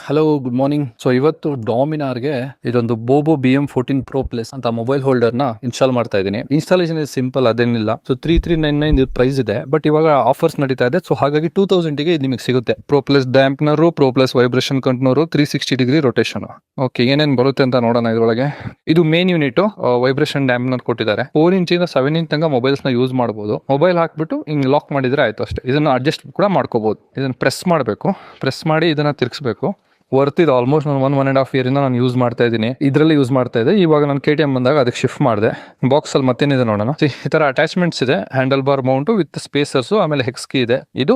Hello good morning. So ಇವತ್ತು ಡಾಮಿನಾರ್ಗೆ ಇದೊಂದು ಬೋಬೋ BM14 Pro Plus ಅಂತ ಮೊಬೈಲ್ ಹೋಲ್ಡರ್ ನ ಇನ್ಸ್ಟಾಲ್ ಮಾಡ್ತಾ ಇದ್ದೀನಿ. ಇನ್ಸ್ಟಾಲೇಷನ್ ಇಸ್ ಸಿಂಪಲ್, ಅದೇನಿಲ್ಲ. ಸೊ 3399 ಪ್ರೈಸ್ ಇದೆ, ಬಟ್ ಇವಾಗ ಆಫರ್ಸ್ ನಡೀತಾ ಇದೆ. ಸೊ ಹಾಗಾಗಿ 2000 ಗೆ ಇದು ನಿಮಗೆ ಸಿಗುತ್ತೆ. Pro Plus ಡ್ಯಾಂಪ್ನರು, Pro Plus vibration controller, 360 degree rotation. Okay, ಏನೇನ್ ಬರುತ್ತೆ ಅಂತ ನೋಡೋಣ. ಇದ್ರೊಳಗೆ ಇದು ಮೇನ್ ಯೂನಿಟ್ ವೈಬ್ರೇಷನ್ ಡ್ಯಾಂಪ್ನರ್ ಕೊಟ್ಟಿದ್ದಾರೆ. 4 ಇಂಚಿಂದ 7 ಇಂಚ್ ತನಕ ಮೊಬೈಲ್ಸ್ ನ ಯೂಸ್ ಮಾಡಬಹುದು. ಮೊಬೈಲ್ ಹಾಕ್ಬಿಟ್ಟು ಹಿಂಗ್ ಲಾಕ್ ಮಾಡಿದ್ರೆ ಆಯ್ತು ಅಷ್ಟೇ. ಇದನ್ನ ಅಡ್ಜಸ್ಟ್ ಕೂಡ ಮಾಡ್ಕೋಬಹುದು. ಇದನ್ನ ಪ್ರೆಸ್ ಮಾಡಬೇಕು, ಪ್ರೆಸ್ ಮಾಡಿ ಇದನ್ನ ತಿರ್ಗಿಸಬೇಕು. ವರ್ತ್ ಇದು ಆಲ್ಮೋಸ್ಟ್ ನಾನು 1.5 ಇಯರ್ ಇಂದ ನಾನು ಯೂಸ್ ಮಾಡ್ತಾ ಇದ್ದೀನಿ. ಇದರಲ್ಲಿ ಯೂಸ್ ಮಾಡ್ತಾ ಇದ್ದೆ. ಇವಾಗ ನಾನು KTM ಬಂದಾಗ ಅದಕ್ಕೆ ಶಿಫ್ಟ್ ಮಾಡಿದೆ. ಬಾಕ್ಸ್ ಅಲ್ಲಿ ಮತ್ತೇನಿದೆ ನೋಡೋಣ. ಈ ತರ ಅಟ್ಯಾಚ್ಮೆಂಟ್ಸ್ ಇದೆ. ಹ್ಯಾಂಡಲ್ ಬಾರ್ ಮೌಂಟ್ ವಿತ್ ಸ್ಪೇಸರ್ಸ್, ಆಮೇಲೆ ಹೆಕ್ಸ್ ಕೀ ಇದೆ. ಇದು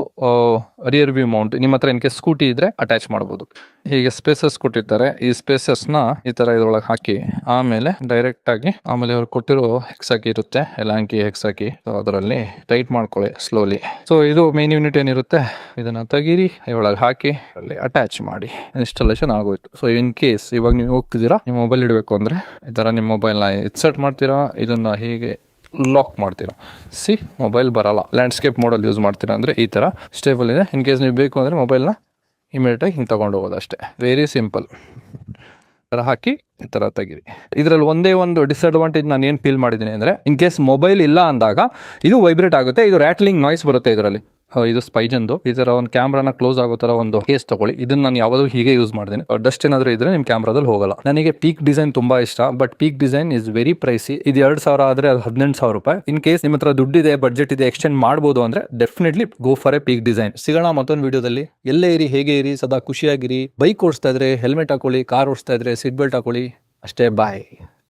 ರಿಯರ್ ವ್ಯೂ ಮೌಂಟ್. ನಿಮ್ಮ ಹತ್ರ ಇನ್ ಕೇಸ್ ಸ್ಕೂಟಿ ಇದ್ರೆ ಅಟ್ಯಾಚ್ ಮಾಡಬಹುದು. ಹೀಗೆ ಸ್ಪೇಸರ್ಸ್ ಕೊಟ್ಟಿರ್ತಾರೆ. ಈ ಸ್ಪೇಸರ್ಸ್ ನ ಈ ತರ ಇದ್ರೊಳಗೆ ಹಾಕಿ ಆಮೇಲೆ ಡೈರೆಕ್ಟ್ ಆಗಿ ಆಮೇಲೆ ಅವ್ರು ಕೊಟ್ಟಿರೋ ಹೆಕ್ಸಾಕಿ ಇರುತ್ತೆ, ಎಲಾಂಕಿ ಹೆಕ್ಸಾಕಿ. ಅದರಲ್ಲಿ ಟೈಟ್ ಮಾಡ್ಕೊಳ್ಳಿ ಸ್ಲೋಲಿ. ಸೊ ಇದು ಮೇನ್ ಯೂನಿಟ್ ಏನಿರುತ್ತೆ ಇದನ್ನ ತೆಗೀರಿ, ಒಳಗೆ ಹಾಕಿ ಅಲ್ಲಿ ಅಟ್ಯಾಚ್ ಮಾಡಿ ಇನ್ಸ್ಟಾಲೇಷನ್ ಆಗೋಯ್ತು. ಸೊ ಇನ್ ಕೇಸ್ ಇವಾಗ ನೀವು ಹೋಗ್ತಿದ್ದೀರಾ, ನಿಮ್ಮ ಮೊಬೈಲ್ ಇಡಬೇಕು ಅಂದ್ರೆ ಈ ತರ ನಿಮ್ಮ ಮೊಬೈಲ್ ನ ಇನ್ಸರ್ಟ್ ಮಾಡ್ತೀರಾ, ಇದನ್ನ ಹೀಗೆ ಲಾಕ್ ಮಾಡ್ತೀರಾ. ಮೊಬೈಲ್ ಬರಲ್ಲ. ಲ್ಯಾಂಡ್ಸ್ಕೇಪ್ ಮೋಡಲ್ಲಿ ಯೂಸ್ ಮಾಡ್ತೀರಾ ಅಂದ್ರೆ ಈ ತರ ಸ್ಟೇಬಲ್ ಇದೆ. ಇನ್ ಕೇಸ್ ನೀವು ಬೇಕು ಅಂದ್ರೆ ಮೊಬೈಲ್ನ ಇಮಿಡಿಯೇಟ್ ಆಗಿ ಹಿಂಗೆ ತಗೊಂಡು ಹೋಗೋದು ಅಷ್ಟೇ. Very simple. ತರ ಹಾಕಿ ಈ ತರ ತೆಗೀರಿ. ಇದರಲ್ಲಿ ಒಂದೇ ಒಂದು ಡಿಸ್ಅಡ್ವಾಂಟೇಜ್ ನಾನು ಏನು ಫೀಲ್ ಮಾಡಿದ್ದೀನಿ ಅಂದ್ರೆ, ಇನ್ ಕೇಸ್ ಮೊಬೈಲ್ ಇಲ್ಲ ಅಂದಾಗ ಇದು ವೈಬ್ರೇಟ್ ಆಗುತ್ತೆ. ಇದು ರ್ಯಾಟ್ಲಿಂಗ್ ನಾಯ್ಸ್ ಬರುತ್ತೆ ಇದರಲ್ಲಿ. ಇದು ಸ್ಪೈಜನ್ದು. ಈ ತರ ಒಂದು ಕ್ಯಾಮ್ರಾನ ಕ್ಲೋಸ್ ಆಗೋ ತರ ಒಂದು ಕೇಸ್ ತಗೊಳ್ಳಿ. ಇದನ್ನ ನಾನು ಯಾವಾಗಲೂ ಹೀಗೆ ಯೂಸ್ ಮಾಡ್ತೀನಿ. ಡಸ್ಟ್ ಏನಾದರೂ ಇದ್ರೆ ನಿಮ್ ಕ್ಯಾಮ್ರಾದಲ್ಲಿ ಹೋಗಲ್ಲ. ನನಗೆ ಪೀಕ್ ಡಿಸೈನ್ ತುಂಬಾ ಇಷ್ಟ, but peak design is very pricey. ಇದು 2000 ಆದ್ರೆ ಅದು 18,000 ರೂಪಾಯಿ. ಇನ್ ಕೇಸ್ ನಿಮ್ಮ ಹತ್ರ ದುಡ್ಡಿದೆ, ಬಡ್ಜೆಟ್ ಇದೆ, ಎಕ್ಸ್ಟೆಂಡ್ ಮಾಡ್ಬೋದು ಅಂದ್ರೆ definitely go for A peak design. ಸಿಗೋಣ ಮತ್ತೊಂದು ವಿಡಿಯೋದಲ್ಲಿ. ಎಲ್ಲೇ ಇರಿ, ಹೇಗೆ ಇರಿ, ಸದಾ ಖುಷಿಯಾಗಿರಿ. ಬೈಕ್ ಓಡಿಸ್ತಾ ಇದ್ರೆ ಹೆಲ್ಮೆಟ್ ಹಾಕೊಳ್ಳಿ, ಕಾರ್ ಓಡಿಸ್ತಾ ಇದ್ರೆ ಸೀಟ್ ಬೆಲ್ಟ್ ಹಾಕೊಳ್ಳಿ. ಅಷ್ಟೇ, ಬಾಯ್.